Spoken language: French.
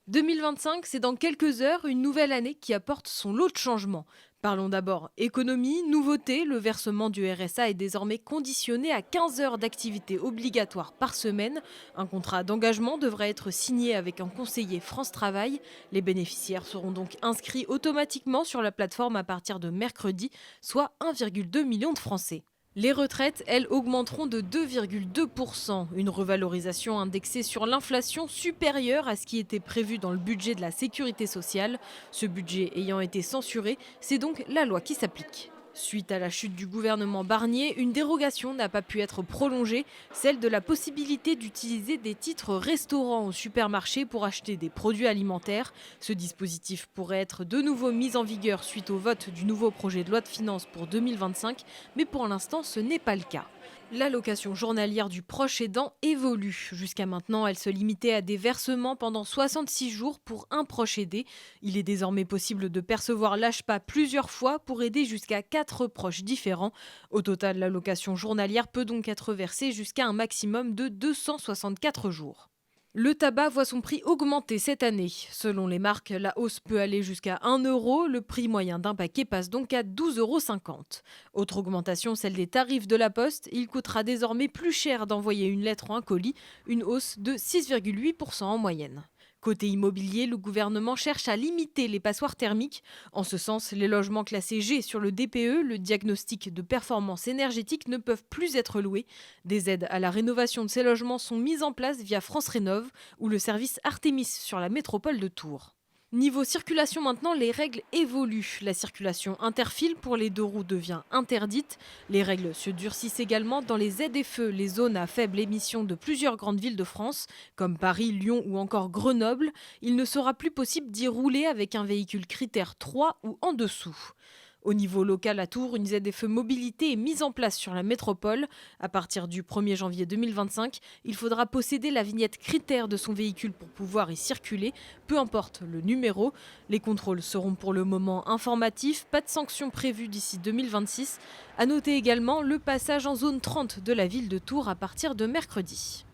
2025, c'est dans quelques heures une nouvelle année qui apporte son lot de changements. Parlons d'abord économie, nouveauté, le versement du RSA est désormais conditionné à 15 heures d'activité obligatoire par semaine. Un contrat d'engagement devra être signé avec un conseiller France Travail. Les bénéficiaires seront donc inscrits automatiquement sur la plateforme à partir de mercredi, soit 1,2 million de Français. Les retraites, elles, augmenteront de 2,2%, une revalorisation indexée sur l'inflation supérieure à ce qui était prévu dans le budget de la sécurité sociale. Ce budget ayant été censuré, c'est donc la loi qui s'applique. Suite à la chute du gouvernement Barnier, une dérogation n'a pas pu être prolongée, celle de la possibilité d'utiliser des titres restaurants au supermarché pour acheter des produits alimentaires. Ce dispositif pourrait être de nouveau mis en vigueur suite au vote du nouveau projet de loi de finances pour 2025, mais pour l'instant ce n'est pas le cas. L'allocation journalière du proche aidant évolue. Jusqu'à maintenant, elle se limitait à des versements pendant 66 jours pour un proche aidé. Il est désormais possible de percevoir l'AJPA plusieurs fois pour aider jusqu'à 4 proches différents. Au total, l'allocation journalière peut donc être versée jusqu'à un maximum de 264 jours. Le tabac voit son prix augmenter cette année. Selon les marques, la hausse peut aller jusqu'à 1 euro. Le prix moyen d'un paquet passe donc à 12,50 €. Autre augmentation, celle des tarifs de la poste. Il coûtera désormais plus cher d'envoyer une lettre ou un colis, une hausse de 6,8% en moyenne. Côté immobilier, le gouvernement cherche à limiter les passoires thermiques. En ce sens, les logements classés G sur le DPE, le diagnostic de performance énergétique, ne peuvent plus être loués. Des aides à la rénovation de ces logements sont mises en place via France Rénov ou le service Artemis sur la métropole de Tours. Niveau circulation maintenant, les règles évoluent. La circulation interfile pour les deux roues devient interdite. Les règles se durcissent également dans les ZFE, les zones à faible émission de plusieurs grandes villes de France, comme Paris, Lyon ou encore Grenoble. Il ne sera plus possible d'y rouler avec un véhicule critère 3 ou en dessous. Au niveau local à Tours, une ZFE mobilité est mise en place sur la métropole. À partir du 1er janvier 2025, il faudra posséder la vignette critère de son véhicule pour pouvoir y circuler, peu importe le numéro. Les contrôles seront pour le moment informatifs, pas de sanctions prévues d'ici 2026. À noter également le passage en zone 30 de la ville de Tours à partir de mercredi.